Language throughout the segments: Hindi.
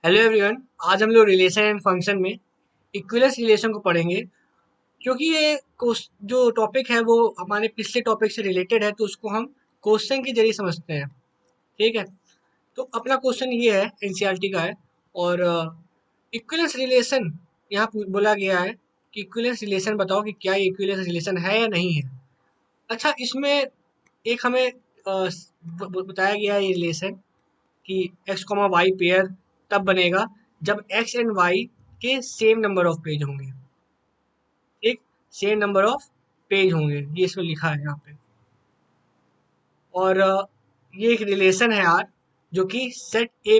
Hello everyone. आज हम लोग रिलेशन एंड फंक्शन में इक्विलेंस रिलेशन को पढ़ेंगे, क्योंकि ये जो टॉपिक है वो हमारे पिछले टॉपिक से रिलेटेड है, तो उसको हम क्वेश्चन के जरिए समझते हैं। ठीक है, तो अपना क्वेश्चन ये है, एनसीईआरटी का है। और इक्विलेंस रिलेशन यहाँ बोला गया है कि इक्विलेंस रिलेशन बताओ कि क्या ये इक्विलेंस रिलेशन है या नहीं है। अच्छा, इसमें एक हमें बताया गया है ये रिलेशन कि एक्स कॉमा वाई पेयर तब बनेगा जब एक्स एंड वाई के सेम नंबर ऑफ पेज होंगे। ठीक, सेम नंबर ऑफ पेज होंगे, ये इसमें लिखा है यहाँ पे। और ये एक रिलेशन है यार, जो कि सेट ए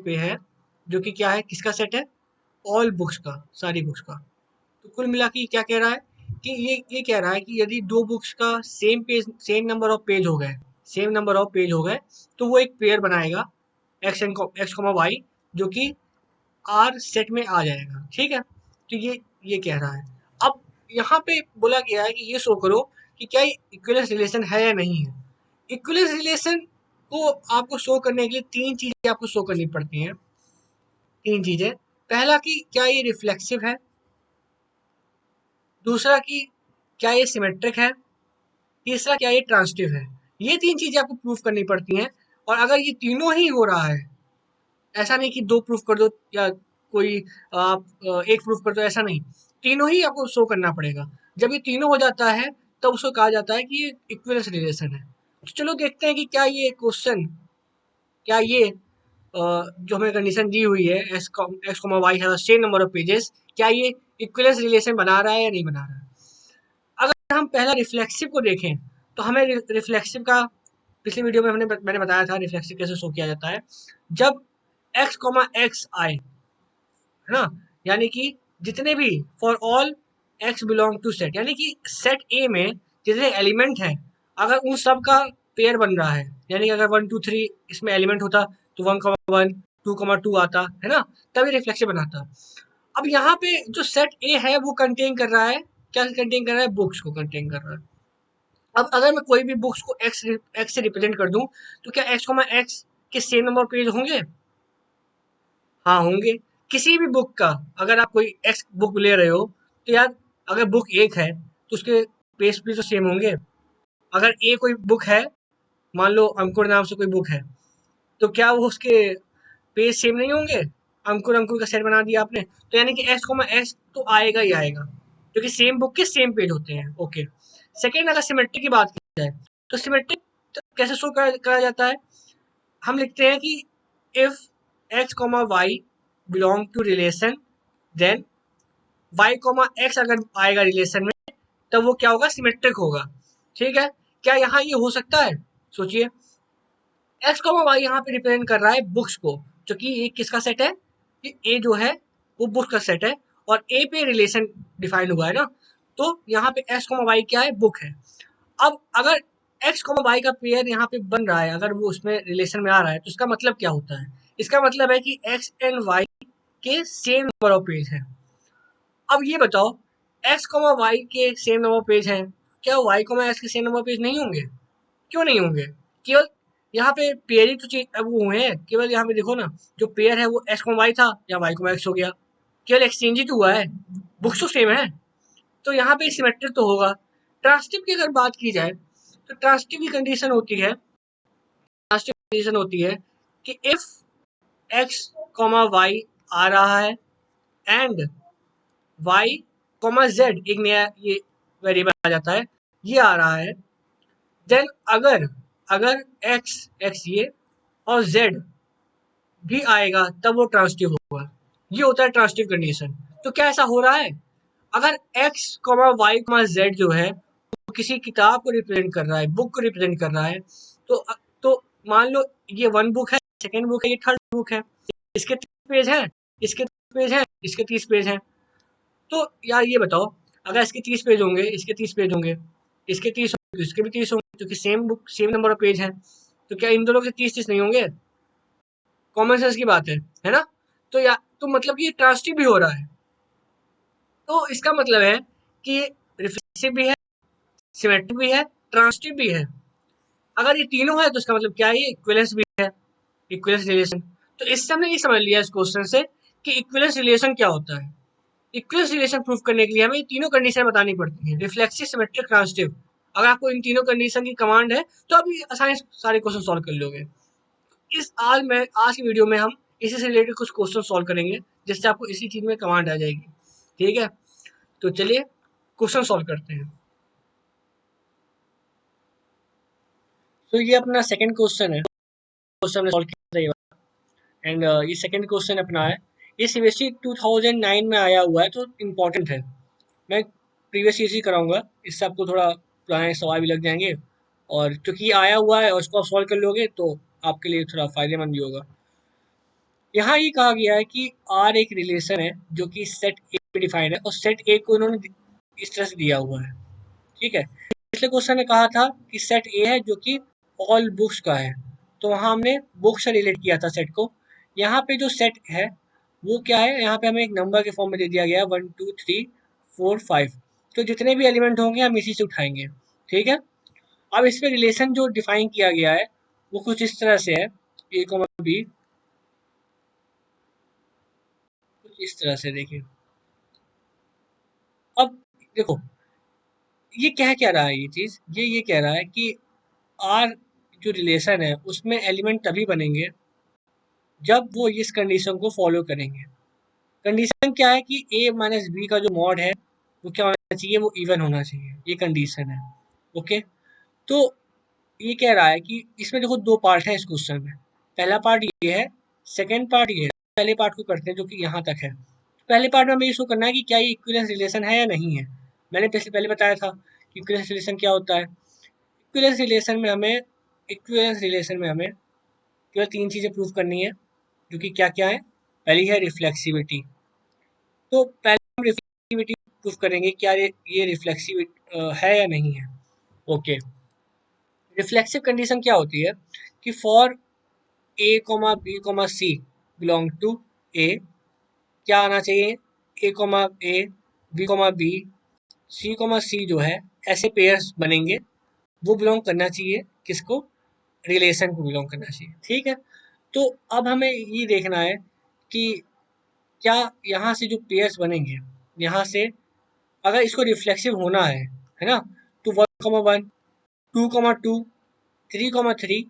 पे है, जो कि क्या है, किसका सेट है, ऑल बुक्स का, सारी बुक्स का। तो कुल मिला के क्या कह रहा है कि ये कह रहा है कि यदि दो बुक्स का सेम नंबर ऑफ पेज हो गए, तो वो एक पेयर बनाएगा, एक्स कॉमा वाई, जो कि आर सेट में आ जाएगा। ठीक है, तो ये कह रहा है। अब यहाँ पे बोला गया है कि ये शो करो कि क्या ये इक्विवेलेंस रिलेशन है या नहीं है। इक्विवेलेंस रिलेशन को आपको शो करने के लिए तीन चीजें आपको शो करनी पड़ती हैं। तीन चीजें, पहला कि क्या ये रिफ्लेक्सिव है, दूसरा कि क्या ये सिमेट्रिक है, तीसरा क्या ये ट्रांसिटिव है। ये तीन चीजें आपको प्रूफ करनी पड़ती हैं। और अगर ये तीनों ही हो रहा है, ऐसा नहीं कि दो प्रूफ कर दो या कोई आप एक प्रूफ कर दो, ऐसा नहीं, तीनों ही आपको शो करना पड़ेगा। जब ये तीनों हो जाता है तब उसको कहा जाता है कि ये इक्विवेलेंस रिलेशन है। तो चलो देखते हैं कि क्या ये क्वेश्चन, क्या ये जो हमें कंडीशन दी हुई है, x comma why have same number of pages, क्या ये इक्विवेलेंस रिलेशन बना रहा है या नहीं बना रहा है। अगर हम पहला रिफ्लेक्सिव को देखें, तो हमें रिफ्लेक्सिव का पिछली वीडियो में मैंने बताया था रिफ्लेक्सिव कैसे शो किया जाता है। जब एक्स कॉमा एक्स आए, है ना, यानी कि जितने भी, for all x belong to set, यानी कि सेट ए में जितने एलिमेंट हैं, अगर उन सब का पेयर बन रहा है, यानी कि अगर 1 2 3 इसमें एलिमेंट होता, तो 1 1 2 2 आता, है ना, तभी रिफ्लेक्सिव बनाता। अब यहाँ पे जो सेट ए है वो कंटेन कर रहा है, क्या कंटेन कर रहा है, बुक्स को कंटेन कर रहा है। अब अगर मैं कोई भी बुक्स को एक्स से रिप्रेजेंट कर दूं, तो क्या एक्स कॉमा एक्स के सेम नंबर पेज होंगे? हाँ, होंगे। किसी भी बुक का, अगर आप कोई एक्स बुक ले रहे हो, तो यार अगर बुक एक है तो उसके पेज भी तो सेम होंगे। अगर ए कोई बुक है, मान लो अंकुर नाम से कोई बुक है, तो क्या वो उसके पेज सेम नहीं होंगे? अंकुर अंकुर का सेट बना दिया आपने, तो यानी कि एक्स कॉमा एक्स तो आएगा ही आएगा, क्योंकि सेम बुक के सेम पेज होते हैं। ओके। सेकेंड, अगर सिमेट्री की बात की जाए, तो सिमेट्री कैसे शो करा जाता है? हम लिखते हैं कि if x comma y belong to relation, then y comma x अगर आएगा रिलेशन में, तब वो क्या होगा, सिमेट्रिक होगा। ठीक है, क्या यहाँ ये हो सकता है? सोचिए, एक्स कॉमा वाई यहाँ पे रिप्रेजेंट कर रहा है बुक्स को, जो कि ये किसका सेट है, कि ए जो है वो बुक का सेट है, और ए पे रिलेशन डिफाइन हुआ है ना, तो यहाँ पे एक्स कॉमा वाई क्या है, बुक है। अब अगर एक्स कॉमा वाई का पेयर यहाँ पे बन रहा है, अगर वो उसमें रिलेशन में आ रहा है, तो इसका मतलब क्या होता है? इसका मतलब है कि एक्स एंड वाई के सेम नंबर ऑफ पेज है। अब ये बताओ, एक्स कॉमा वाई के सेम नंबर ऑफ पेज हैं, क्या वाई कॉमा एक्स के सेम नंबर ऑफ पेज नहीं होंगे? क्यों नहीं होंगे? केवल यहाँ पे पेयर ही तो चीज अब वो हुए हैं, केवल यहाँ पे देखो ना, जो पेयर है वो एक्स कॉमा वाई था या वाई कॉमा एक्स हो गया, केवल एक्सचेंज ही तो हुआ है, बुक्स तो सेम है, तो यहाँ पे सिमेट्रिक तो होगा। ट्रांसिटिव की अगर बात की जाए, तो ट्रांसिटिव की कंडीशन होती है, कि इफ एक्स कॉमा वाई आ रहा है एंड वाई कॉमा जेड, एक नया ये वेरिएबल आ जाता है, ये आ रहा है, देन अगर अगर एक्स एक्स ये और जेड भी आएगा, तब वो ट्रांसिटिव होगा। ये होता है ट्रांसिटिव कंडीशन। तो क्या ऐसा हो रहा है? अगर x comma y comma z जो है वो किसी किताब को रिप्रेजेंट कर रहा है, बुक को रिप्रेजेंट कर रहा है, तो तो मान लो ये वन बुक है, सेकेंड बुक है, ये थर्ड बुक है, इसके 30 पेज हैं, इसके 30 पेज हैं, इसके 30 पेज हैं। तो यार ये बताओ, अगर इसके 30 पेज होंगे, इसके 30 पेज होंगे, इसके 30 होंगे, तो इसके भी 30 होंगे, क्योंकि same book same number of page है, तो क्या इन दोनों के 30 नहीं होंगे? कॉमन सेंस की बात है ना? तो या तो मतलब कि ये ट्रांसिटिव भी हो रहा है। तो इसका मतलब है कि ये रिफ्लेक्सिव भी है, सिमेट्रिक भी है, ट्रांसिटिव भी है। अगर ये तीनों है तो इसका मतलब क्या है, ये इक्विवेलेंस भी है, इक्विवेलेंस रिलेशन। तो इससे हमने ये समझ लिया इस क्वेश्चन से कि इक्विवेलेंस रिलेशन क्या होता है। इक्विवेलेंस रिलेशन प्रूफ करने के लिए हमें तीनों कंडीशन बतानी पड़ती हैं, रिफ्लेक्सिव, सिमेट्रिक, ट्रांजिटिव। अगर आपको इन तीनों कंडीशन की कमांड है तो आप आसानी से सारे क्वेश्चन सॉल्व कर लोगे। आज की वीडियो में हम इसी से रिलेटेड कुछ क्वेश्चन सॉल्व करेंगे, जिससे आपको इसी चीज में कमांड आ जाएगी। ठीक है, तो चलिए क्वेश्चन सॉल्व करते हैं। तो ये अपना सेकंड क्वेश्चन है, क्वेश्चन हमने सॉल्व किया एंड ये सेकंड क्वेश्चन अपना है। ये सीबीएसई 2009 में आया हुआ है, तो इम्पोर्टेंट है। मैं प्रीवियस ईयर ही कराऊंगा, इससे आपको थोड़ा पुराने सवाल भी लग जाएंगे, और क्योंकि ये आया हुआ है और उसको आप सॉल्व कर लोगे तो आपके लिए थोड़ा फायदेमंद भी होगा। यहाँ ये कहा गया है कि आर एक रिलेशन है जो कि सेट ए में डिफाइंड है, और सेट ए को इन्होंने इस तरह से दिया हुआ है। ठीक है, पिछले क्वेश्चन में कहा था कि सेट ए है जो कि ऑल बुक्स का है, तो वहाँ हमने बुक से रिलेट किया था सेट को। यहाँ पे जो सेट है वो क्या है, यहाँ पे हमें एक नंबर के फॉर्म में दे दिया गया है 1 2 3 4 5। तो जितने भी एलिमेंट होंगे हम इसी से उठाएंगे। ठीक है, अब इसमें रिलेशन जो डिफाइन किया गया है वो कुछ इस तरह से है, ए कॉमा बी, कुछ इस तरह से देखिए। अब देखो ये कह रहा है, ये चीज ये कह रहा है कि आर जो रिलेशन है उसमें एलिमेंट तभी बनेंगे जब वो इस कंडीशन को फॉलो करेंगे। कंडीशन क्या है कि ए माइनस बी का जो मॉड है वो क्या होना चाहिए, वो इवन होना चाहिए, ये कंडीशन है। ओके, तो ये कह रहा है कि इसमें देखो दो पार्ट है इस क्वेश्चन में। पहला पार्ट ये है, सेकेंड पार्ट ये है। पहले पार्ट को करते हैं जो कि यहाँ तक है। पहले पार्ट में हमें ये शो करना है कि क्या ये इक्विवेलेंस रिलेशन है या नहीं है। मैंने पहले बताया था कि इक्विवेलेंस रिलेशन क्या होता है। इक्विवेलेंस रिलेशन में हमें केवल तीन चीज़ें प्रूव करनी है, जो कि क्या क्या है। पहली है रिफ्लेक्सिविटी, तो पहले हम रिफ्लेक्सिविटी प्रूफ करेंगे, क्या ये रिफ्लेक्सिविटी है या नहीं है। ओके, रिफ्लेक्सिव कंडीशन क्या होती है कि for A comma B comma C belong to A, क्या आना चाहिए, A comma A, B comma B, C comma C जो है, ऐसे पेयर्स बनेंगे, वो बिलोंग करना चाहिए किसको, रिलेशन को बिलोंग करना चाहिए। ठीक है, तो अब हमें ये देखना है कि क्या यहाँ से जो पेयर्स बनेंगे, यहाँ से अगर इसको रिफ्लेक्सिव होना है ना, तो 1,1, 2,2, 3,3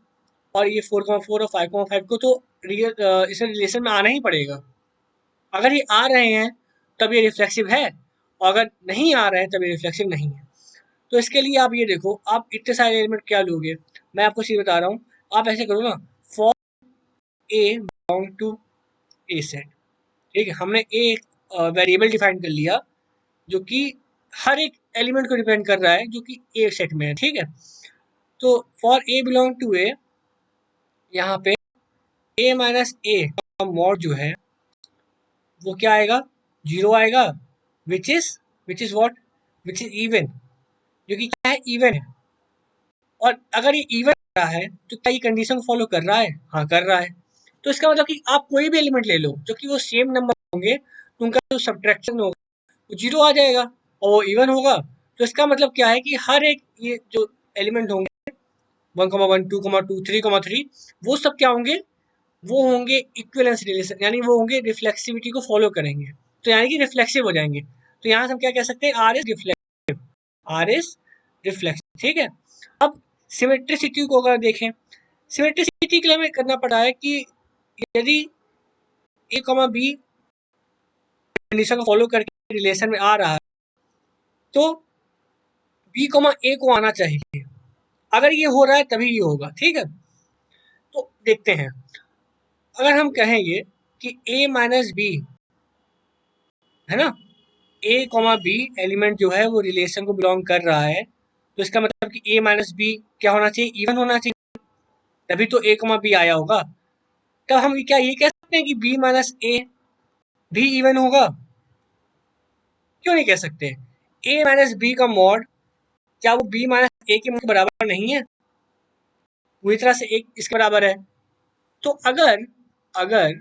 और ये 4,4 और 5,5 को तो इसे रिलेशन में आना ही पड़ेगा। अगर ये आ रहे हैं तब ये रिफ्लेक्सिव है, और अगर नहीं आ रहे हैं तब ये रिफ्लेक्सिव नहीं है। तो इसके लिए आप ये देखो, आप इतने सारे एलिमेंट क्या लोगे, मैं आपको सीधे बता रहा हूँ। आप ऐसे करो ना, for a belong to a set. ठीक है, हमने ए वेरिएबल डिफाइन कर लिया जो कि हर एक एलिमेंट को डिपेंड कर रहा है, जो कि ए सेट में है। ठीक है, तो फॉर ए बिलोंग टू ए, यहाँ पे ए माइनस ए का मॉड जो है वो क्या आएगा, 0 आएगा, which is what, which is even, जो कि क्या है, इवन है। और अगर ये इवन रहा है तो क्या ये कंडीशन को फॉलो कर रहा है, हाँ कर रहा है। तो इसका मतलब कि आप कोई भी एलिमेंट ले लो जो कि वो सेम नंबर होंगे, तो उनका जो सब्ट्रैक्शन होगा वो 0 आ जाएगा और वो इवन होगा। तो इसका मतलब क्या है कि हर एक ये जो एलिमेंट होंगे 1,1, 2,2, 3,3, वो सब क्या होंगे, वो होंगे इक्विवेलेंस रिलेशन, यानी वो होंगे रिफ्लेक्सिविटी को फॉलो करेंगे, तो यानी कि रिफ्लेक्सिव हो जाएंगे। तो यहाँ से हम क्या कह सकते हैं, R is reflexive, R is reflexive. ठीक है, अब सिमेट्रिसिटी को अगर देखें, सिमेट्रिसिटी के लिए हमें करना पड़ा है कि यदि ए कॉमा बी कंडीशन को फॉलो करके रिलेशन में आ रहा है तो बी कॉमा ए को आना चाहिए। अगर ये हो रहा है तभी ये होगा। ठीक है, तो देखते हैं, अगर हम कहेंगे कि ए माइनस बी है ना, ए कॉमा बी एलिमेंट जो है वो रिलेशन को बिलोंग कर रहा है, तो इसका मतलब कि ए माइनस बी क्या होना चाहिए, इवन होना चाहिए, तभी तो ए कॉमा बी आया होगा। तब हम क्या ये कह सकते हैं कि बी माइनस ए भी इवन होगा, क्यों नहीं कह सकते। ए माइनस बी का मॉड, क्या वो बी माइनस ए के बराबर नहीं है, पूरी तरह से एक इसके बराबर है। तो अगर अगर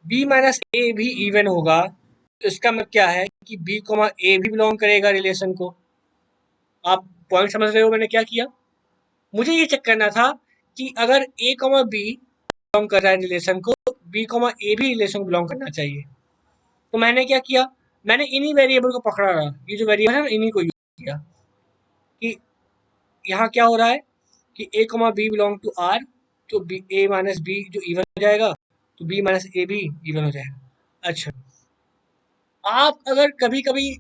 बी माइनस ए भी इवन होगा तो इसका मतलब क्या है कि बी कॉमा ए भी बिलोंग करेगा रिलेशन को। आप पॉइंट समझ रहे हो मैंने क्या किया, मुझे ये चेक करना था कि अगर ए कॉमा बी बिलोंग कर रहा है रिलेशन को, बी कॉमा ए भी रिलेशन को बिलोंग करना चाहिए। तो मैंने क्या किया, मैंने इन्हीं वेरिएबल को पकड़ा रहा, ये जो वेरिएबल है इन्हीं को यूज किया कि यहाँ क्या हो रहा है कि A comma B belong to R, तो बी ए माइनस बी जो इवन हो जाएगा, तो बी माइनस ए भी इवन हो जाएगा। अच्छा, आप अगर कभी कभी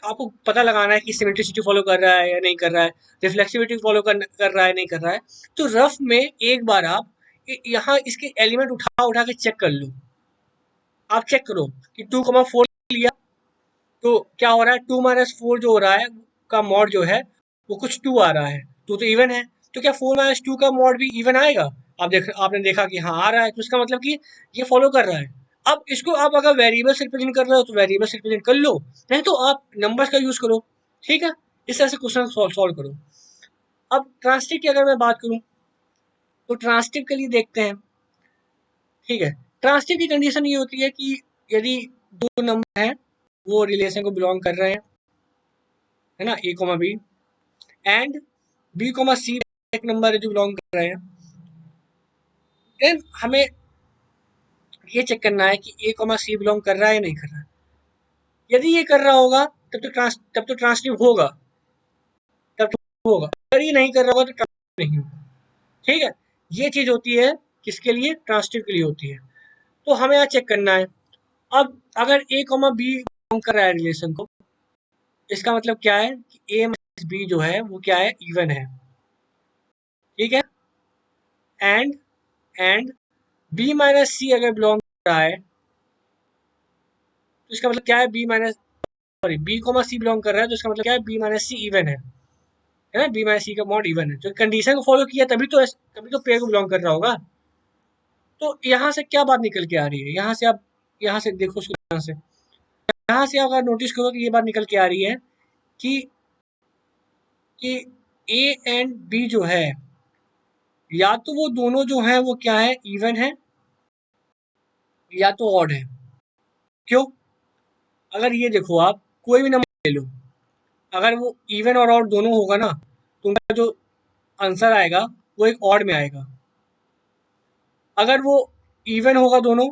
आपको पता लगाना है कि सिमेट्रिसिटी फॉलो कर रहा है या नहीं कर रहा है, रिफ्लेक्सिविटी फॉलो कर रहा है नहीं कर रहा है, तो रफ में एक बार आप यहाँ इसके एलिमेंट उठा उठा के चेक कर लो। आप चेक करो कि 2,4 लिया तो क्या हो रहा है, 2 - 4 जो हो रहा है का मॉड जो है वो कुछ 2 आ रहा है, 2 तो इवन है, तो क्या 4 - 2 का मॉड भी इवन आएगा? आपने देखा कि हाँ आ रहा है, तो इसका मतलब कि ये फॉलो कर रहा है। अब इसको आप अगर वेरिएबल रिप्रेजेंट कर रहे हो तो वेरिएबल रिप्रेजेंट कर लो, नहीं तो आप नंबर्स का यूज करो। ठीक है, इस तरह से क्वेश्चन सॉल्व करो। अब ट्रांसटिव की अगर मैं बात करूं तो ट्रांसटिव के लिए देखते हैं। ठीक है, ट्रांसटिव की कंडीशन ये होती है कि यदि दो नंबर हैं वो रिलेशन को बिलोंग कर रहे हैं, है ना, A comma B, and B comma C एक नंबर है जो बिलोंग कर रहे हैं, देन हमें ये चेक करना है कि ए कॉमा सी बिलोंग कर रहा है या नहीं कर रहा है। यदि ये कर रहा होगा तब तो ट्रांसटिव होगा, तब तो होगा, अगर ये नहीं कर रहा होगा तो ट्रांसटिव नहीं होगा। ठीक है, ये चीज होती है किसके लिए, ट्रांसटिव के लिए होती है। तो हमें यहाँ चेक करना है। अब अगर ए कॉमा बी बिलोंग कर रहा है रिलेशन को, इसका मतलब क्या है कि ए माइनस बी जो है वो क्या है, इवन है। ठीक है, एंड बी माइनस सी अगर बिलोंग कर रहा है तो इसका मतलब क्या है, बी कॉमा सी बिलोंग कर रहा है तो इसका मतलब क्या है, बी माइनस सी इवन है ना, बी माइनस सी का मॉड इवन है। तो कंडीशन को फॉलो किया तभी तो पेयर को बिलोंग कर रहा होगा। तो यहाँ से क्या बात निकल के आ रही है, यहाँ से देखो उसको यहाँ से अगर नोटिस करो तो ये बात निकल के आ रही है कि कि ए एंड बी जो है, या तो वो दोनों जो है वो क्या है, इवन है, या तो ऑड है। क्यों? अगर ये देखो, आप कोई भी नंबर ले लो, अगर वो इवन और ऑड दोनों होगा ना तो उनका जो आंसर आएगा वो एक ऑड में आएगा। अगर वो इवन होगा दोनों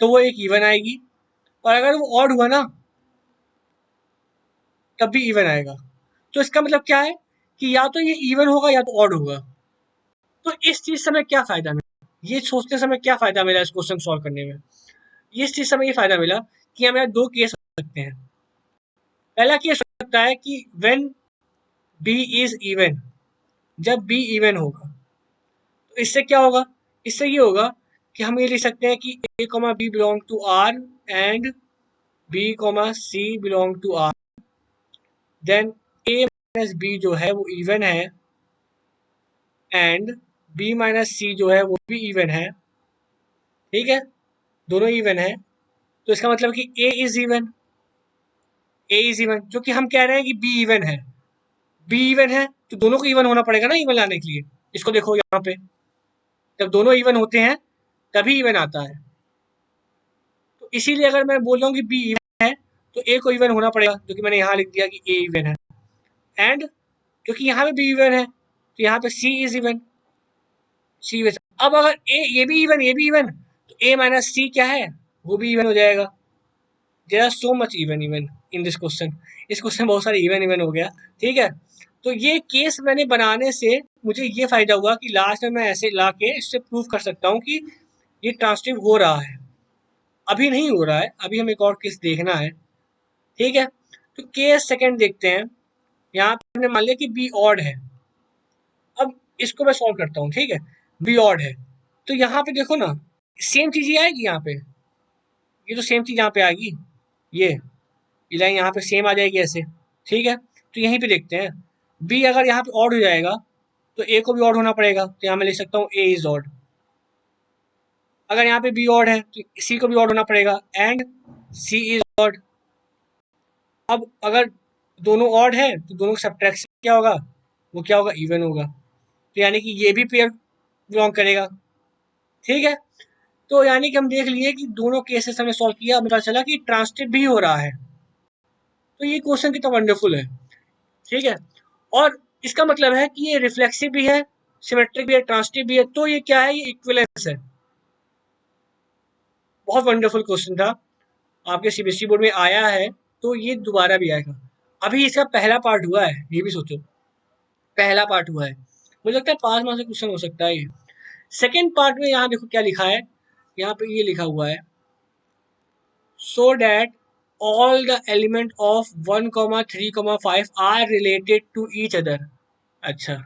तो वो एक इवन आएगी, और अगर वो ऑड हुआ ना तब भी इवन आएगा। तो इसका मतलब क्या है कि या तो ये इवन होगा या तो ऑड होगा। तो इस चीज से हमें क्या फायदा मिला, ये सोचते समय क्या फायदा मिला इस क्वेश्चन सॉल्व करने में, इस चीज से हमें ये फायदा मिला कि हमें दो केस हो सकते हैं। पहला केस हो सकता है कि व्हेन बी इज इवन, जब बी इवन होगा, तो इससे क्या होगा, इससे ये होगा कि हम ये लिख सकते हैं कि A comma B belong to R and B comma C belong to R, then A minus B जो है वो इवन है एंड बी माइनस सी जो है वो भी इवन है। ठीक है, दोनों इवन है, तो इसका मतलब कि ए इज इवन, जो कि हम कह रहे हैं कि बी इवन है, बी इवन है तो दोनों को इवन होना पड़ेगा ना इवन लाने के लिए। इसको देखो यहाँ पे, जब दोनों इवन होते हैं तभी इवन आता है। तो इसीलिए अगर मैं बोल रहा हूँ कि बी इवन है तो ए को इवन होना पड़ेगा, जो कि मैंने यहाँ लिख दिया कि ए इवन है, एंड क्योंकि यहाँ पे बी इवन है तो यहाँ पे सी इज इवन, सी इवन। अब अगर ये भी इवन तो ए माइनस सी क्या है, वो भी इवन हो जाएगा। There are so much even even in this question, इस क्वेश्चन बहुत सारे इवन इवन हो गया। ठीक है, तो ये केस मैंने बनाने से मुझे ये फायदा हुआ कि लास्ट में मैं ऐसे ला के इससे प्रूव कर सकता हूँ कि ये ट्रांसटिव हो रहा है। अभी नहीं हो रहा है, अभी हमें एक और केस देखना है। ठीक है, तो केस सेकंड देखते हैं। यहाँ पे हमने मान लिया कि बी ऑड है। अब इसको मैं सॉल्व करता हूँ। ठीक है, बी ऑड है तो यहाँ पे देखो ना, सेम चीज ही आएगी यहाँ पे, ये तो सेम चीज यहाँ पे आएगी, ये लाइन यहाँ पे सेम आ जाएगी ऐसे। ठीक है, तो यहीं पे देखते हैं, बी अगर यहाँ पे ऑड हो जाएगा तो ए को भी ऑड होना पड़ेगा, तो यहाँ मैं लिख सकता हूँ ए इज ऑड। अगर यहाँ पे बी ऑड है तो सी को भी ऑड होना पड़ेगा, एंड सी इज ऑड। अब अगर दोनों ऑड है तो दोनों का सब्ट्रैक्शन क्या होगा, वो क्या होगा, इवन होगा, तो यानी कि ये भी पेयर बिलोंग करेगा। ठीक है, तो यानी कि हम देख लिए कि दोनों केसेस हमने सॉल्व किया, हमें पता चला कि ट्रांसटिव भी हो रहा है। तो ये क्वेश्चन कितना वंडरफुल है। ठीक है, और इसका मतलब है कि ये रिफ्लेक्सिव भी है, सिमेट्रिक भी है, ट्रांसिटिव भी है, तो ये क्या है, ये इक्विवेलेंस है। बहुत वंडरफुल क्वेश्चन था, आपके सीबीएसई बोर्ड में आया है, तो ये दोबारा भी आएगा। अभी इसका पहला पार्ट हुआ है, ये भी सोचो, पहला पार्ट हुआ है, मुझे लगता है 5 मार्क्स का क्वेश्चन हो सकता है ये। सेकेंड पार्ट में यहाँ देखो क्या लिखा है, यहाँ पे ये लिखा हुआ है, so that all the element of 1, 3, 5 are related to each other. अच्छा,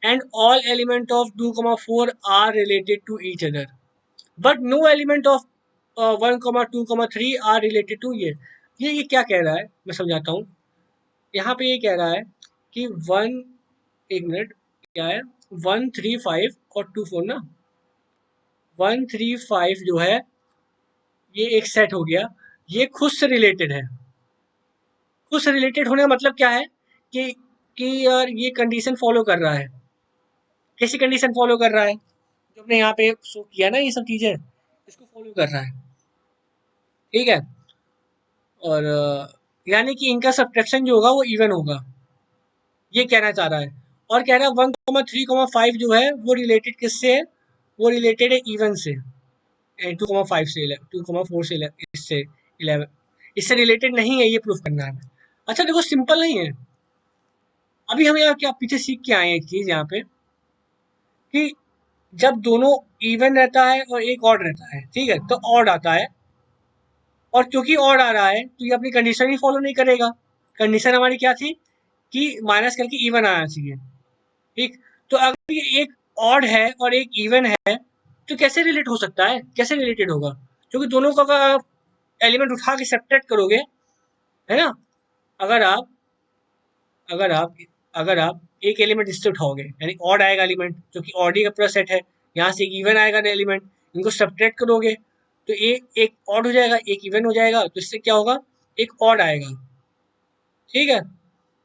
and all element of 2, 4 are related to each other, but no element of 1, 2, 3 are related to ये क्या कह रहा है, मैं समझाता हूँ। यहाँ पे ये कह रहा है कि 1, एक मिनट, क्या है, 1, 3, 5 और 2, 4 ना, 1, 3, 5 जो है ये एक सेट हो गया, ये खुद से रिलेटेड है। खुद से रिलेटेड होने का मतलब क्या है कि कि यार ये कंडीशन फॉलो कर रहा है। कैसी कंडीशन फॉलो कर रहा है, जो हमने यहाँ पे शो किया ना, ये सब चीजें इसको फॉलो कर रहा है, ठीक है। और यानी कि इनका सब्ट्रैक्शन जो होगा वो इवन होगा, ये कहना चाह रहा है। और कह रहा है 1, 3, 5 जो है वो रिलेटेड किससे है, वो रिलेटेड है इवन से, 2, 5 से 11, 2, 4 से 11, इससे 11, इससे रिलेटेड नहीं है, ये प्रूफ करना है। अच्छा देखो, सिंपल नहीं है। अभी हम यहाँ क्या पीछे सीख के आए हैं एक चीज यहाँ पे, कि जब दोनों इवन रहता है और एक ऑड रहता है, ठीक है, तो ऑड आता है, और क्योंकि ऑड आ रहा है तो ये अपनी कंडीशन ही फॉलो नहीं करेगा। कंडीशन हमारी क्या थी कि माइनस करके इवन आना चाहिए, ठीक। तो अगर ये एक ऑड है और एक इवन है, तो कैसे रिलेट हो सकता है, कैसे रिलेटेड होगा, क्योंकि दोनों का एलिमेंट उठा के सब्ट्रैक्ट करोगे, है ना। अगर आप अगर आप अगर आप एक एलिमेंट इससे उठाओगे, यानी ऑड आएगा एलिमेंट, जो कि ऑड ही का पूरा सेट है, यहाँ से एक इवन आएगा एलिमेंट, इनको सब्ट्रैक्ट करोगे तो एक ऑड हो जाएगा, एक इवन हो जाएगा, तो इससे क्या होगा, एक ऑड आएगा, ठीक है।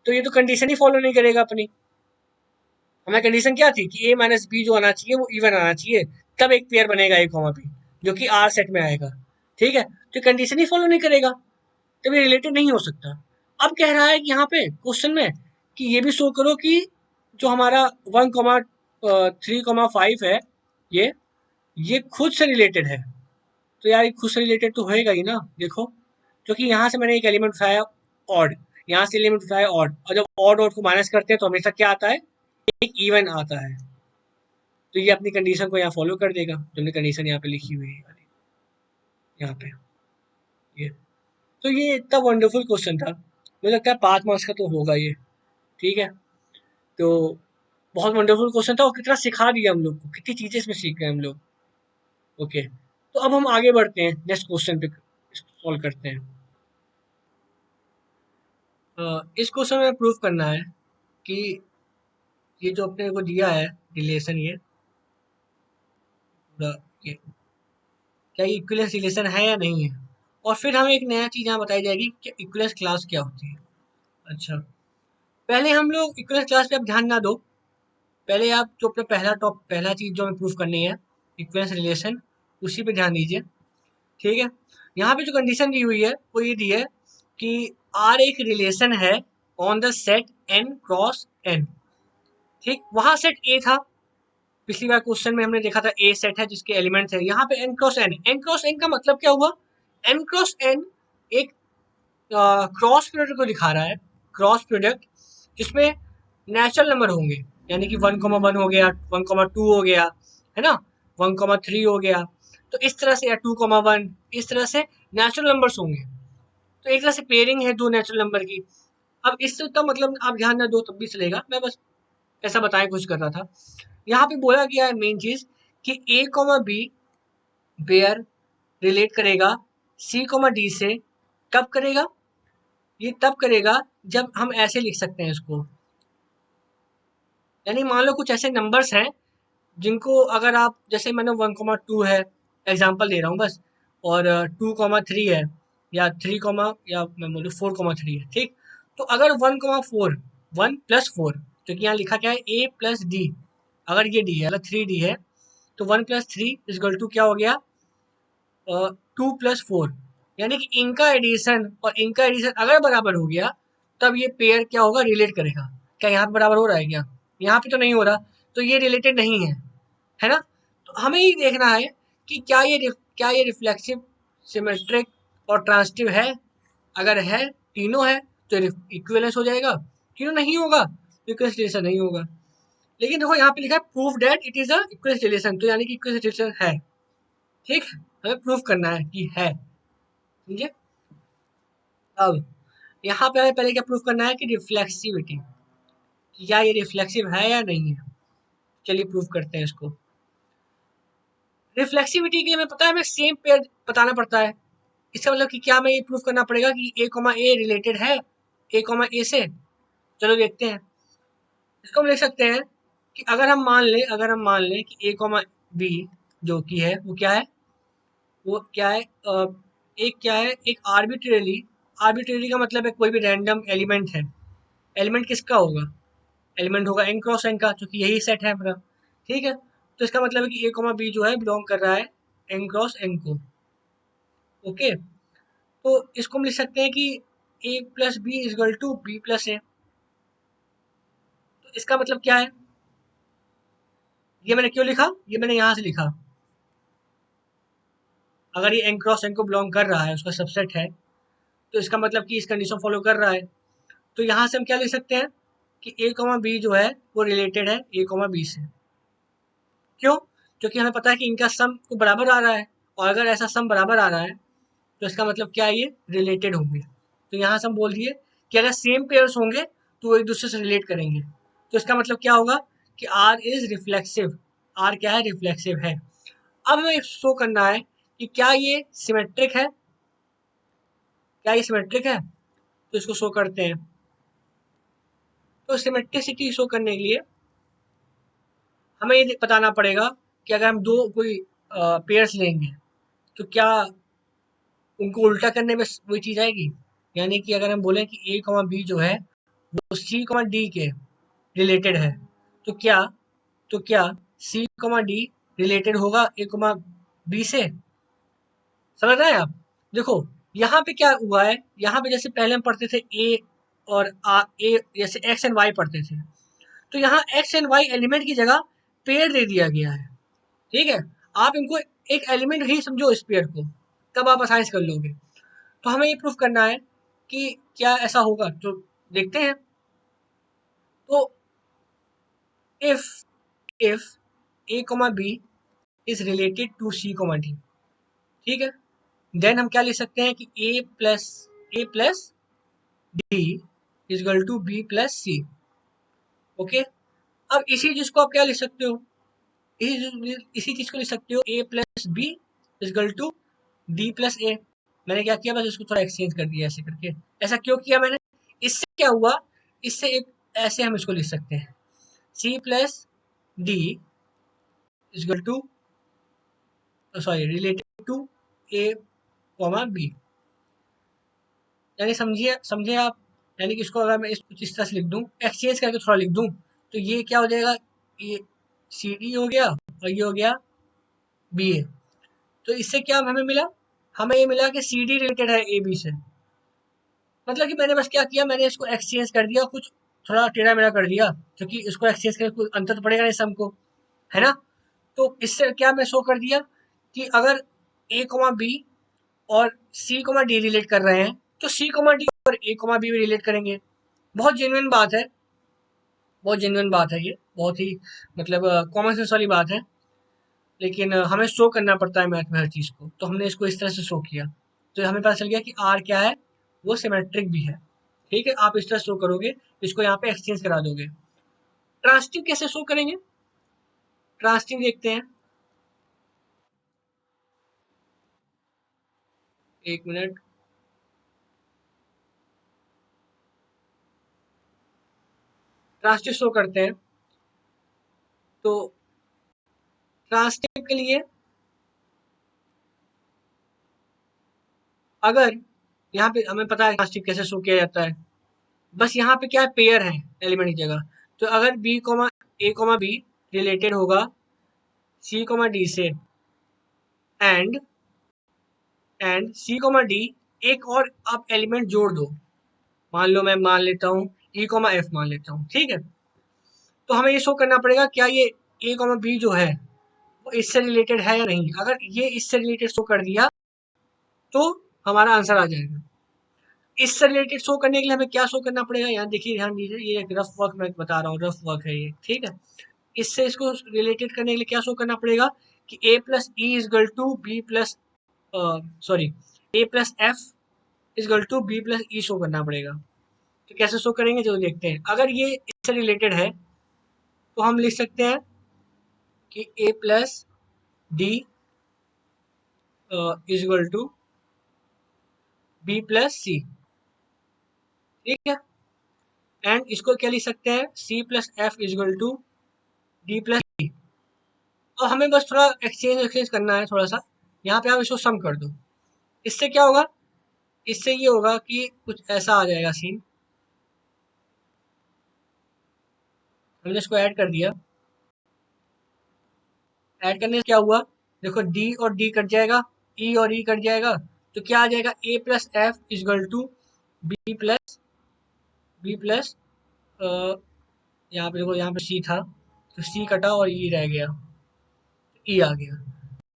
तो ये तो कंडीशन ही फॉलो नहीं करेगा अपनी। हमारी कंडीशन क्या थी कि ए माइनस बी जो आना चाहिए वो इवन आना चाहिए, तब एक पेयर बनेगा ए कॉमा बी, जो कि आर सेट में आएगा, ठीक है। तो कंडीशन ही फॉलो नहीं करेगा, तब ये रिलेटेड नहीं हो सकता। अब कह रहा है कि यहाँ पे क्वेश्चन में कि ये भी शो करो कि जो हमारा 1, 3, 5 है, ये खुद से रिलेटेड है। तो यार ये खुद से रिलेटेड तो होएगा ही ना, देखो, क्योंकि यहाँ से मैंने एक एलिमेंट उठाया ऑड, यहाँ से एलिमेंट उठाया ऑड, और जब ऑड ऑड को माइनस करते हैं तो हमेशा क्या आता है, एक इवन आता है। तो ये अपनी कंडीशन को यहाँ फॉलो कर देगा, जो हमने कंडीशन यहाँ पे लिखी हुई है यहाँ पे, ये। तो ये इतना वंडरफुल क्वेश्चन था, मुझे लगता है 5 मार्क्स का तो होगा ये, ठीक है। तो बहुत वंडरफुल क्वेश्चन था, और कितना सिखा दिया हम लोग को, कितनी चीजें इसमें सीख गए हम लोग। ओके, तो अब हम आगे बढ़ते हैं, नेक्स्ट क्वेश्चन पे सॉल्व करते हैं। इस क्वेश्चन में प्रूव करना है कि ये जो अपने को दिया है रिलेशन, ये पूरा, ये क्या इक्विवेलेंस रिलेशन है या नहीं है। और फिर हमें एक नया चीज यहाँ बताई जाएगी कि इक्विवेलेंस क्लास क्या होती है। अच्छा, पहले हम लोग इक्विवेलेंस क्लास पे आप ध्यान ना दो, पहले आप जो अपना पहला चीज जो हमें प्रूफ करनी है, इक्विवेलेंस रिलेशन, उसी पे ध्यान दीजिए, ठीक है। यहाँ पे जो कंडीशन दी हुई है वो ये दी है कि आर एक रिलेशन है on the set N cross N, ठीक। वहां सेट ए था, पिछली बार क्वेश्चन में हमने देखा था ए सेट है जिसके एलिमेंट्स है, यहाँ पे N cross N. N cross N का मतलब क्या हुआ, एन क्रॉस एन एक क्रॉस प्रोडक्ट को दिखा रहा है, क्रॉस प्रोडक्ट जिसमें नेचुरल नंबर होंगे, यानी कि 1, 1 हो गया, 1, 2 हो गया, है ना, 1, 3 हो गया, तो इस तरह से, या 2, 1, इस तरह से नेचुरल नंबर्स होंगे। तो एक तरह से पेयरिंग है दो नेचुरल नंबर की। अब इससे उतना मतलब आप ध्यान ना दो तब भी चलेगा, मैं बस ऐसा बताने की कोशिश कर रहा था। यहाँ पे बोला गया है मेन चीज कि A comma B pair relate करेगा सी कॉमा डी से, कब करेगा, ये तब करेगा जब हम ऐसे लिख सकते हैं इसको, यानी मान लो कुछ ऐसे नंबर्स हैं जिनको अगर आप, जैसे मैंने 1, 2 है, एग्जांपल दे रहा हूँ बस, और 2, 3 है, या 3, या मैं बोलूँ 4, 3 है, ठीक। तो अगर 1, 4, 1+4, क्योंकि यहाँ लिखा क्या है ए प्लस डी, अगर ये डी है, अगर 3D है, तो 1+3 इजगल टू क्या हो गया, 2+4, यानी कि इनका एडिशन और इनका एडिशन अगर बराबर हो गया, तब ये पेयर क्या होगा, रिलेट करेगा। क्या यहाँ पे बराबर हो रहा है क्या, यहाँ पे तो नहीं हो रहा, तो ये रिलेटेड नहीं है ना। तो हमें ये देखना है कि क्या ये रिफ्लेक्सिव, सिमेट्रिक और ट्रांजिटिव है। अगर है, तीनों है, तो इक्विवेलेंस हो जाएगा। तीनों नहीं होगा तो इक्विवेलेंस रिलेशन नहीं होगा। लेकिन देखो यहाँ पे लिखा है prove that it is a equivalence relation, तो यानी कि इक्विवेलेंस रिलेशन है। ठीक, हमें प्रूव करना है कि है, समझे। अब यहाँ पे हमें पहले क्या प्रूव करना है कि रिफ्लेक्सिविटी, क्या ये रिफ्लेक्सिव है या नहीं है। चलिए प्रूव करते हैं इसको। रिफ्लेक्सिविटी के लिए हमें पता है, हमें सेम पेयर बताना पड़ता है। इसका मतलब कि क्या हमें ये प्रूव करना पड़ेगा कि ए रिलेटेड है ए से। चलो देखते हैं। इसको हम लिख सकते हैं कि अगर हम मान लें कि ए बी जो कि है वो क्या है, एक क्या है, एक आर्बिट्रेरी का मतलब है कोई भी रैंडम एलिमेंट है। एलिमेंट किसका होगा, एलिमेंट होगा n क्रॉस n का, क्योंकि यही सेट है अपना। ठीक है, तो इसका मतलब है कि बी जो है बिलोंग कर रहा है n क्रॉस n को। ओके, तो इसको हम लिख सकते हैं कि a plus B equal to B plus A. तो इसका मतलब क्या है, ये मैंने क्यों लिखा, ये मैंने यहाँ से लिखा। अगर ये n क्रॉस n को बिलोंग कर रहा है, उसका सबसेट है, तो इसका मतलब कि इस कंडीशन फॉलो कर रहा है। तो यहाँ से हम क्या लिख सकते हैं कि बी जो है वो रिलेटेड है बी से। क्यों, क्योंकि हमें पता है कि इनका सम को बराबर आ रहा है, और अगर ऐसा सम बराबर आ रहा है तो इसका मतलब क्या है, ये रिलेटेड होंगे। तो यहाँ से हम बोल दिए कि अगर सेम पेयर्स होंगे तो वो एक दूसरे से रिलेट करेंगे। तो इसका मतलब क्या होगा कि आर इज रिफ्लेक्सिव, आर क्या है, रिफ्लेक्सिव है। अब हमें शो करना है कि क्या ये सिमेट्रिक है, क्या ये सिमेट्रिक है। तो इसको शो करते हैं। तो सिमेट्रिसिटी शो करने के लिए हमें ये बताना पड़ेगा कि अगर हम दो कोई पेयर्स लेंगे तो क्या उनको उल्टा करने में वही चीज आएगी। यानी कि अगर हम बोले कि बी जो है वो डी के रिलेटेड है, तो क्या डी रिलेटेड होगा बी से। समझ रहे हैं आप। देखो यहाँ पे क्या हुआ है, यहाँ पे जैसे पहले हम पढ़ते थे ए और ए, जैसे एक्स एंड वाई पढ़ते थे, तो यहाँ एक्स एंड वाई एलिमेंट की जगह पेयर दे दिया गया है। ठीक है, आप इनको एक एलिमेंट ही समझो इस पेयर को, तब आप आसानी से कर लोगे। तो हमें ये प्रूफ करना है कि क्या ऐसा होगा, तो देखते हैं। तो if if B is related to D, ठीक है, देन हम क्या लिख सकते हैं कि A plus D is equal to B plus C. Okay, अब इसी चीज को आप क्या लिख सकते हो, इसी चीज को लिख सकते हो A plus B equal to D plus A. मैंने क्या किया, बस इसको थोड़ा एक्सचेंज कर दिया ऐसे करके। ऐसा क्यों किया मैंने, इससे क्या हुआ, इससे एक ऐसे हम इसको लिख सकते हैं C plus D is equal to, sorry, related to A comma B. यानी समझिए समझे आप, यानी कि इसको अगर मैं कुछ इस तरह से लिख दूं, एक्सचेंज करके थोड़ा लिख दूं, तो ये क्या हो जाएगा, ये सी डी हो गया और ये हो गया बी ए। तो इससे क्या हमें मिला, हमें ये मिला कि सी डी रिलेटेड है ए बी से। मतलब कि मैंने बस क्या किया, मैंने इसको एक्सचेंज कर दिया, कुछ थोड़ा टेढ़ा मेढ़ा कर दिया, क्योंकि इसको एक्सचेंज करके कोई अंतर तो पड़ेगा नहीं सम को, है ना। तो इससे क्या मैं शो कर दिया कि अगर बी और डी रिलेट कर रहे हैं, तो डी और बी भी रिलेट करेंगे। बहुत जेन्युइन बात है, बहुत जेन्युइन बात है, ये बहुत ही मतलब कॉमन सेंस वाली बात है। लेकिन हमें शो करना पड़ता है मैथ में हर चीज़ को, तो हमने इसको इस तरह से शो किया। तो हमें पता चल गया कि आर क्या है, वो सिमेट्रिक भी है। ठीक है, आप इस तरह शो करोगे, इसको यहाँ पे एक्सचेंज करा दोगे। ट्रांजिटिव कैसे शो करेंगे, ट्रांजिटिव देखते हैं, एक मिनट। ट्रांजिटिव शो करते हैं, तो ट्रांजिटिव के लिए अगर यहाँ पे हमें पता है ट्रांजिटिव कैसे शो किया जाता है, बस यहाँ पे क्या है, पेयर है एलिमेंट की जगह। तो अगर बी रिलेटेड होगा डी से, एंड डी एक और आप एलिमेंट जोड़ दो, मान लो मैं मान लेता हूँ एफ मान लेता हूँ, ठीक है। तो हमें ये शो करना पड़ेगा क्या ये ए कॉमा बी जो है वो इससे रिलेटेड है या नहीं। अगर ये इससे रिलेटेड शो कर दिया तो हमारा आंसर आ जाएगा। इससे रिलेटेड शो करने के लिए हमें क्या शो करना पड़ेगा, यहाँ देखिए, ध्यान दीजिए, ये एक रफ वर्क मैं बता रहा हूँ, रफ वर्क है ये, ठीक है। इससे इसको रिलेटेड करने के लिए क्या शो करना पड़ेगा कि a plus E is equal to B plus sorry a plus F is equal to B plus E show करना पड़ेगा। तो कैसे शो करेंगे जो देखते हैं। अगर ये इससे रिलेटेड है तो हम लिख सकते हैं कि a plus D is equal to B plus C, ठीक है। एंड इसको क्या लिख सकते हैं, C plus F is equal to D plus E. और हमें बस थोड़ा एक्सचेंज करना है थोड़ा सा, यहाँ पे आप इसको सम कर दो। इससे क्या होगा, इससे ये होगा कि कुछ ऐसा आ जाएगा सीन। हमने इसको ऐड कर दिया, ऐड करने से क्या हुआ, देखो डी और डी कट जाएगा, ई और ई कट जाएगा, तो क्या आ जाएगा, A plus F is equal to B plus यहाँ पे देखो, यहाँ पे सी था तो सी कटा और ई रह गया, ई आ गया,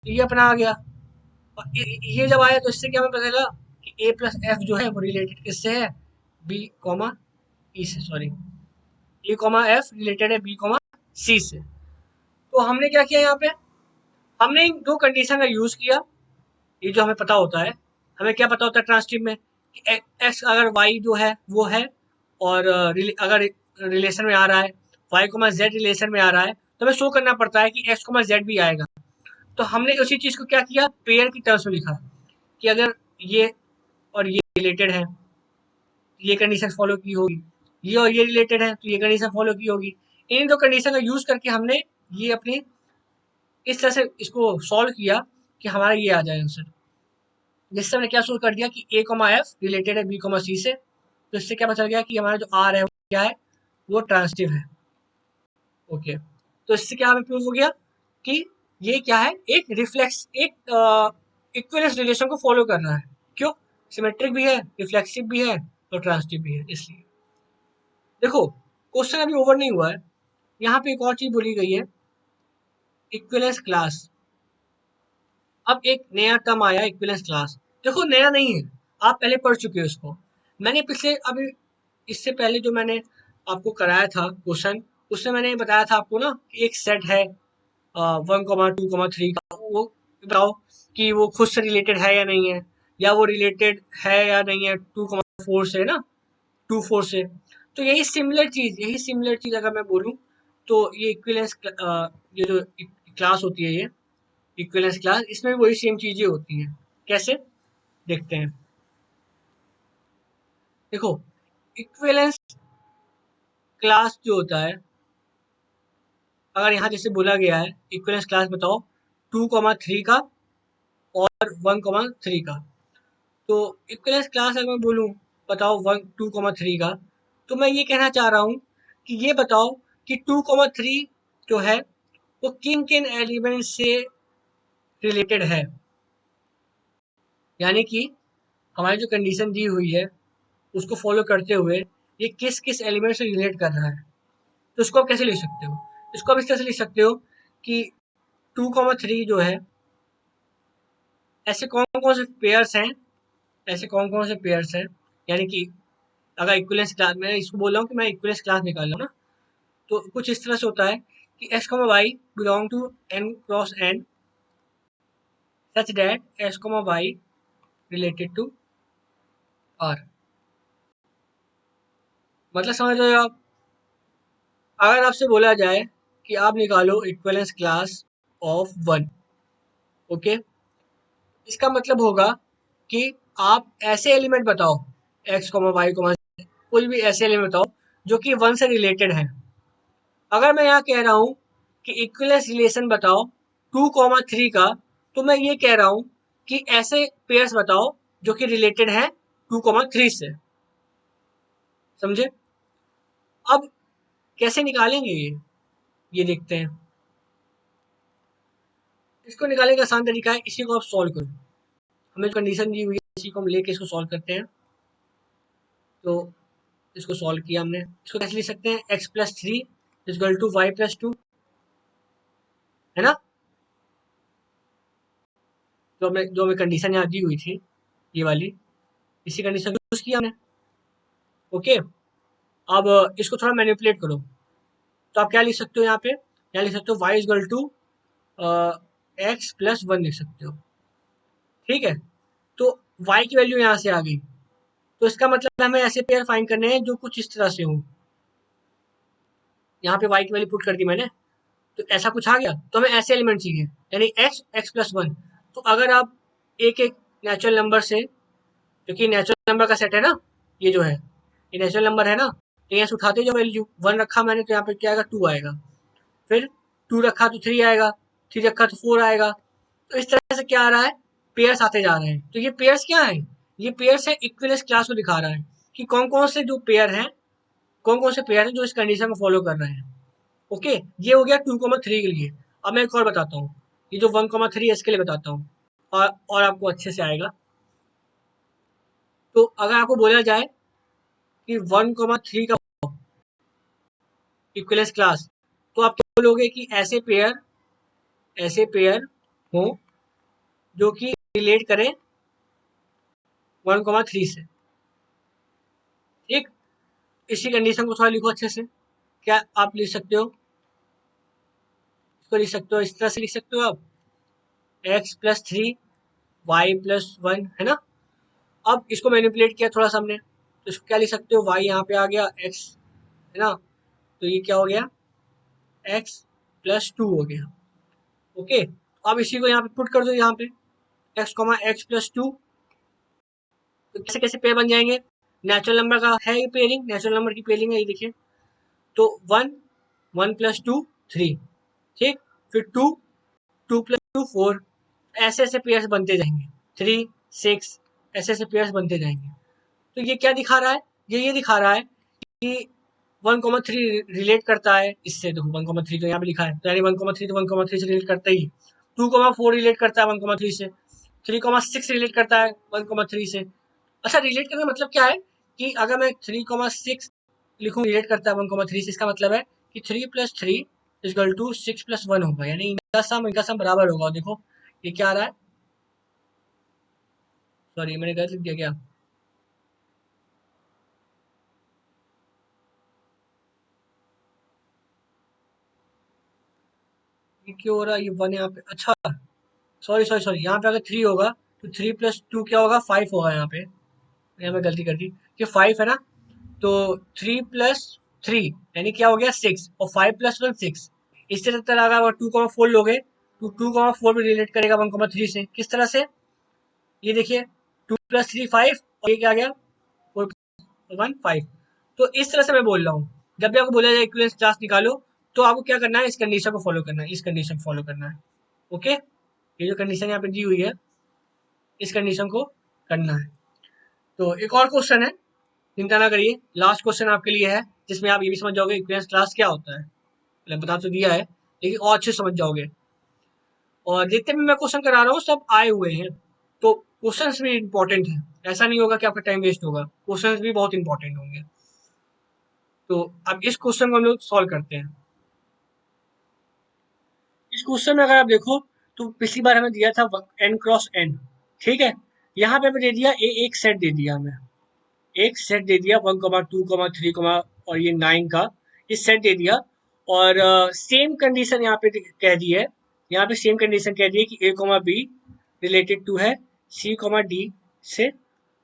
ई अपना आ गया। और ये जब आया तो इससे क्या हमें पता चला कि ए प्लस एफ जो है वो रिलेटेड किससे है, बी कॉमा ई से, सॉरी ए कॉमा एफ रिलेटेड है बी कॉमा सी से। तो हमने क्या किया यहाँ पे, हमने इन दो कंडीशन का यूज किया। ये जो हमें पता होता है, हमें क्या पता होता है ट्रांसटिव में कि एक्स अगर वाई जो है वो है, और अगर रिलेशन में आ रहा है, वाई कोमा जेड रिलेशन में आ रहा है, तो हमें शो करना पड़ता है कि एक्स कोमा जेड भी आएगा। तो हमने उसी चीज को क्या किया, पेयर की टर्म्स में लिखा कि अगर ये और ये रिलेटेड है ये कंडीशन फॉलो की होगी, ये और ये रिलेटेड है तो ये कंडीशन फॉलो की होगी। इन दो कंडीशन का यूज करके हमने ये अपनी इस तरह से इसको सॉल्व किया कि हमारा ये आ जाए आंसर। जिससे हमने क्या शो कर दिया कि ए कॉमा एफ रिलेटेड है बी कॉमा सी से, तो इससे क्या पता चल गया कि हमारा जो आर है वो क्या है, वो ट्रांसटिव है। ओके, तो इससे क्या हमें प्रूव हो गया कि ये क्या है, एक रिफ्लेक्स, एक इक्विवेलेंस रिलेशन को फॉलो कर रहा है। क्यों, सिमेट्रिक भी है, रिफ्लेक्सिव भी है और ट्रांसटिव भी है। इसलिए देखो, क्वेश्चन अभी ओवर नहीं हुआ है, यहाँ पे एक और चीज बोली गई है, इक्विवेलेंस क्लास। अब एक नया टर्म आया इक्विवेलेंस क्लास। देखो नया नहीं है, आप पहले पढ़ चुके हो इसको। मैंने पिछले अभी इससे पहले जो मैंने आपको कराया था क्वेश्चन, उसमें मैंने बताया था आपको ना कि एक सेट है 1,2,3 का, वो बताओ कि वो खुद से रिलेटेड है या नहीं है, या वो रिलेटेड है या नहीं है 2,4 से ना, 2,4 से। तो यही सिमिलर चीज अगर मैं बोलूँ तो ये इक्विवेलेंस, ये जो क्लास होती है, ये इक्विवेलेंस क्लास, इसमें भी वही सेम चीजें होती हैं। कैसे, देखते हैं। देखो, इक्विवेलेंस क्लास जो होता है, अगर यहाँ जैसे बोला गया है इक्विवेलेंस क्लास बताओ 2,3 का और 1,3 का, तो इक्विवेलेंस क्लास अगर मैं बोलूँ बताओ 2,3 का, तो मैं ये कहना चाह रहा हूँ कि ये बताओ कि 2,3 जो है वो किन किन एलिमेंट से रिलेटेड है। यानी कि हमारी जो कंडीशन दी हुई है उसको फॉलो करते हुए ये किस किस एलिमेंट से रिलेट कर रहा है। तो इसको आप कैसे लिख सकते हो, इसको आप इस तरह से लिख सकते हो कि 2,3 जो है, ऐसे कौन कौन से पेयर्स हैं, ऐसे कौन कौन से पेयर्स हैं, यानी कि अगर इक्विवेलेंस क्लास, मैं इसको बोल रहा हूँ कि मैं इक्विवेलेंस क्लास निकाल रहा हूँ ना, तो कुछ इस तरह से होता है कि x comma y belong to N cross N such that x comma y related to R. मतलब समझ रहे हो आप, अगर आपसे बोला जाए कि आप निकालो इक्विवेलेंस क्लास ऑफ 1, ओके, इसका मतलब होगा कि आप ऐसे एलिमेंट बताओ एक्स कॉमा वाई कॉमा, कोई भी ऐसे एलिमेंट बताओ जो कि 1 से रिलेटेड है। अगर मैं यहाँ कह रहा हूँ कि इक्विवेलेंस रिलेशन बताओ 2,3 का, तो मैं ये कह रहा हूँ कि ऐसे पेयर्स बताओ जो कि रिलेटेड है 2,3 से। समझे। अब कैसे निकालेंगे ये देखते हैं। इसको निकालने का आसान तरीका है, इसी को आप सॉल्व करो। हमें कंडीशन दी हुई है, इसी को हम लेके इसको सॉल्व करते हैं। तो इसको सॉल्व किया हमने, इसको कैसे लिख सकते हैं, x plus 3 equal to y plus two, है ना? जो हमें कंडीशन यहाँ दी हुई थी, ये वाली, इसी कंडीशन को यूज किया हमने। ओके, अब इसको थोड़ा मैनिपुलेट करो। तो आप क्या लिख सकते हो यहाँ पे? यहाँ लिख सकते हो y equal to x plus one लिख सकते हो। ठीक है, तो y की वैल्यू यहाँ से आ गई, तो इसका मतलब हमें ऐसे पेयर फाइंड करने हैं जो कुछ इस तरह से हो। यहाँ पे y की वैल्यू पुट कर दी मैंने, तो ऐसा कुछ आ गया, तो हमें ऐसे एलिमेंट चाहिए, यानी x x प्लस वन। तो अगर आप एक एक नेचुरल नंबर से, क्योंकि नेचुरल नंबर का सेट है ना, ये जो है ये नेचुरल नंबर है ना, तो यहाँ से उठाते जो वैल्यू वन रखा मैंने, तो यहाँ पे क्या आएगा, टू आएगा। फिर टू रखा तो थ्री आएगा, थ्री रखा तो फोर आएगा। तो इस तरह से क्या आ रहा है, पेयर्स आते जा रहे हैं। तो ये पेयर्स क्या है, ये पेयर्स है इक्विवेलेंस क्लास को दिखा रहा है कि कौन कौन से जो पेयर हैं, कौन कौन से पेयर हैं जो इस कंडीशन को फॉलो कर रहे हैं। ओके, ये हो गया 2,3 के लिए। अब मैं एक और बताता हूँ, ये जो 1,3 इसके लिए बताता हूँ, और आपको अच्छे से आएगा। तो अगर आपको बोला जाए कि 1,3 का इक्विवेलेंस क्लास, तो आप क्या बोलोगे कि ऐसे पेयर हो जो कि रिलेट करें 1,3 से। ठीक, इसी कंडीशन को थोड़ा लिखो अच्छे से। क्या आप लिख सकते हो, इसको लिख सकते हो, इस तरह से लिख सकते हो आप, x plus three y plus one, है ना? अब इसको मैनिपुलेट किया थोड़ा सा हमने, तो इसको क्या लिख सकते हो, वाई यहाँ पे आ गया, एक्स, है ना? तो ये क्या हो गया, एक्स प्लस टू हो गया। ओके, अब इसी को यहाँ पे पुट कर दो, यहाँ पे x comma x plus two. तो कैसे कैसे पेयर बन जाएंगे, नेचुरल नंबर का है ये पेयरिंग, नेचुरल नंबर की पेयरिंग है ये, देखिए। तो one, one plus two three, ठीक, फिर two, two plus two four, ऐसे ऐसे पेयर्स बनते जाएंगे, थ्री, सिक्स, ऐसे ऐसे पेयर्स बनते जाएंगे। तो ये क्या दिखा रहा है, ये दिखा रहा है कि 1,3 रिलेट करता है इससे। देखो 1,3 तो यहाँ पे लिखा है, तो यानी 1,3 तो 1,3 से रिलेट करता ही। 2,4 रिलेट करता है 1,3 से। 3,6 रिलेट करता है 1,3 से। अच्छा, रिलेट करने का मतलब क्या है कि अगर मैं 3,6 लिखूँ रिलेट करता है 1,3 से, इसका मतलब है कि 3 plus three equal to 6 plus one होगा, यानी इनका सम बराबर होगा। देखो ये क्या आ रहा है, सॉरी मैंने गलत लिख दिया क्या, ये क्यों हो रहा है, ये वन यहाँ पे, अच्छा सॉरी सॉरी सॉरी, यहाँ पे अगर थ्री होगा तो थ्री प्लस टू क्या होगा, फाइव होगा। यहाँ पे गलती कर दी, कि फाइव है ना, तो थ्री प्लस थ्री यानी क्या हो गया, सिक्स, और फाइव प्लस वन सिक्स। इसी तरह अगर 2,4 लोगे तो 2,4 भी रिलेट करेगा 1,3 से। किस तरह से, ये देखिए, टू प्लस थ्री फाइव, और ये क्या आ गया, फोर, वन फाइव। तो इस तरह से मैं बोल रहा हूँ, जब भी आपको बोला जाए इक्विवेलेंस क्लास निकालो, तो आपको क्या करना है, इस कंडीशन को फॉलो करना है, इस कंडीशन को फॉलो करना है। ओके, ये जो कंडीशन यहाँ पे दी हुई है, इस कंडीशन को करना है। तो एक और क्वेश्चन है, चिंता ना करिए, लास्ट क्वेश्चन आपके लिए है, जिसमें आप ये भी समझ जाओगे इक्विवेलेंस क्लास क्या होता है। मैंने बता तो दिया है, लेकिन और अच्छे से समझ जाओगे। और जितने भी मैं क्वेश्चन करा रहा हूँ सब आए हुए हैं, तो क्वेश्चंस भी इंपॉर्टेंट है। ऐसा नहीं होगा कि आपका टाइम वेस्ट होगा, क्वेश्चंस भी बहुत इंपॉर्टेंट होंगे। तो अब इस क्वेश्चन को हम लोग सॉल्व करते हैं। इस क्वेश्चन में अगर आप देखो, तो पिछली बार हमें दिया था एन क्रॉस एन, ठीक है। यहाँ पे हमें दे दिया एक सेट दे दिया हमें, एक सेट दे दिया 1,2,3, और ये 9 का ये सेट दे दिया। और सेम कंडीशन यहाँ पे कह दी है, यहाँ पे सेम कंडीशन कह दी है कि A comma be related to है सी कॉमा डी से।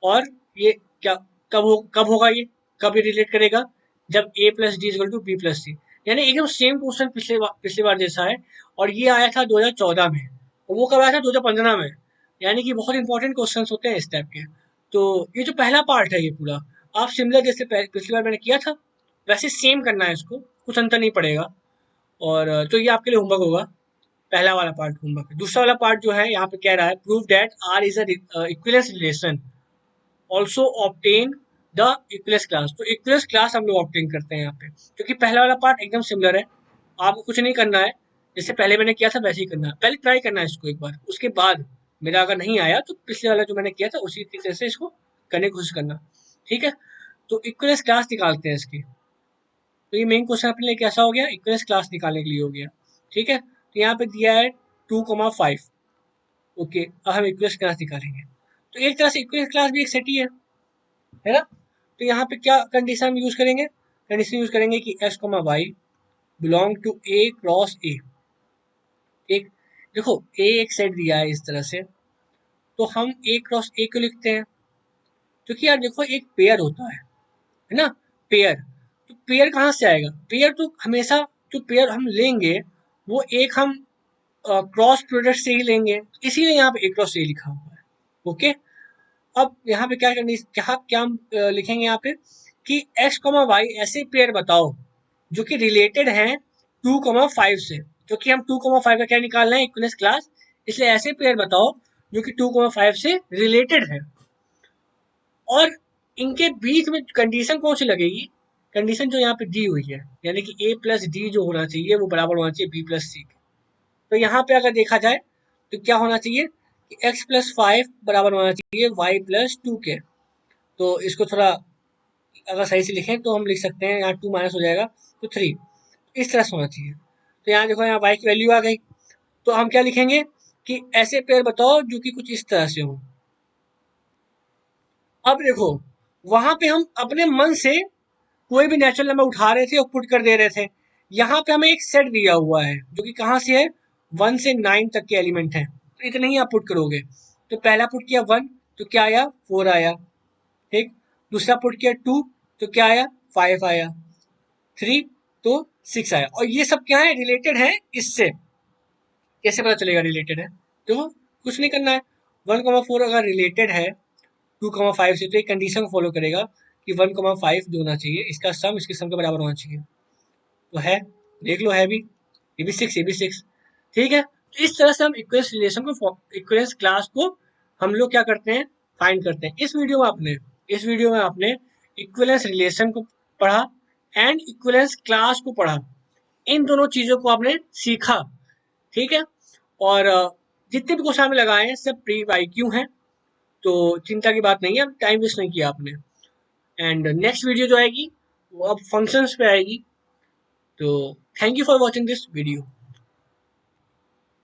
और ये क्या, कब होगा ये, कब ये रिलेट करेगा, जब A plus D equal to B plus C. यानी एकदम सेम क्वेश्चन पिछले बार जैसा है। और ये आया था 2014 में, और वो कब आया था, 2015 में। यानी कि बहुत इंपॉर्टेंट क्वेश्चन होते हैं इस टाइप के। तो ये जो पहला पार्ट है ये पूरा, आप सिमिलर जैसे पिछली बार मैंने किया था वैसे सेम करना है इसको, कुछ अंतर नहीं पड़ेगा। और तो ये आपके लिए होमवर्क होगा, पहला वाला पार्ट होमवर्क। दूसरा वाला पार्ट जो है यहाँ पे कह रहा है, prove that R is equivalence relation also obtain the equivalence class. तो इक्विवेलेंस क्लास हम लोग ऑब्टेन करते हैं यहाँ पे, क्योंकि पहला वाला पार्ट एकदम सिमिलर है। आपको कुछ नहीं करना है, जैसे पहले मैंने किया था वैसे ही करना है। पहले ट्राई करना है इसको एक बार, उसके बाद मेरा अगर नहीं आया तो पिछले वाला जो मैंने किया था उसी तरह से इसको करने की कोशिश करना, ठीक है। तो इक्विवेलेंस क्लास निकालते हैं इसकी। तो ये मेन क्वेश्चन अपने लिए कैसा हो गया, इक्विवेलेंस क्लास निकालने के लिए हो गया। ठीक है, तो यहाँ पे दिया है 2,5। ओके, अब हम इक्विवेलेंस क्लास निकालेंगे। तो एक तरह से इक्विवेलेंस क्लास भी एक सेट ही है ना। तो यहाँ पे क्या कंडीशन हम यूज करेंगे, कंडीशन यूज करेंगे कि x, y belong to A cross A. एक देखो ए एक सेट दिया है इस तरह से, तो हम ए क्रॉस ए को लिखते हैं, क्योंकि यार देखो एक पेयर होता है ना, पेयर। तो पेयर कहाँ से आएगा, पेयर तो हमेशा जो पेयर हम लेंगे वो एक हम क्रॉस प्रोडक्ट से ही लेंगे, इसीलिए यहाँ पे ए क्रॉस ए लिखा हुआ है। ओके, अब यहाँ पे क्या करनी, क्या क्या हम लिखेंगे यहाँ पे कि x, y ऐसे पेयर बताओ जो कि रिलेटेड हैं 2,5 से, क्योंकि हम 2,5 का क्या निकालना है, इक्विवेलेंस क्लास, इसलिए ऐसे पेयर बताओ जो कि 2,5 से रिलेटेड है। और इनके बीच में कंडीशन कौन सी लगेगी, कंडीशन जो यहाँ पे दी हुई है, यानी कि a प्लस डी जो होना चाहिए वो बराबर होना चाहिए b प्लस सी के। तो यहाँ पे अगर देखा जाए तो क्या होना चाहिए कि x प्लस 5 बराबर होना चाहिए y प्लस 2 के। तो इसको थोड़ा अगर सही से लिखें तो हम लिख सकते हैं, यहाँ 2 माइनस हो जाएगा तो 3, इस तरह से होना चाहिए। तो यहाँ देखो, यहाँ y की वैल्यू आ गई, तो हम क्या लिखेंगे कि ऐसे पेयर बताओ जो कि कुछ इस तरह से हो। अब देखो, वहां पे हम अपने मन से कोई भी नेचुरल नंबर उठा रहे थे और पुट कर दे रहे थे। यहाँ पे हमें एक सेट दिया हुआ है जो कि कहाँ से है, 1 से 9 तक के एलिमेंट हैं, तो इतने ही आप पुट करोगे। तो पहला पुट किया 1 तो क्या आया, 4 आया। ठीक, दूसरा पुट किया 2 तो क्या आया, 5 आया। 3 तो 6 आया। और ये सब क्या है, रिलेटेड है इससे। कैसे पता चलेगा रिलेटेड है, देखो कुछ नहीं करना है, 1,4 अगर रिलेटेड है 2,5 से तो एक कंडीशन को फॉलो करेगा कि 1,5 जो होना चाहिए इसका सम इसके सम के बराबर होना चाहिए। तो है, देख लो है भी, ये भी 6, ये भी 6। ठीक है, तो इस तरह से हम इक्विवेलेंस रिलेशन को, इक्विवेलेंस क्लास को हम लोग क्या करते हैं, फाइंड करते हैं। इस वीडियो में आपने इक्विवेलेंस रिलेशन को पढ़ा एंड इक्विवेलेंस क्लास को पढ़ा, इन दोनों चीजों को आपने सीखा। ठीक है, और जितने भी क्वेश्चन आपने लगाए हैं सब प्री IQ हैं, तो चिंता की बात नहीं है, टाइम वेस्ट नहीं किया आपने। एंड नेक्स्ट वीडियो जो आएगी वो अब फंक्शंस पे आएगी। तो thank you for watching this video.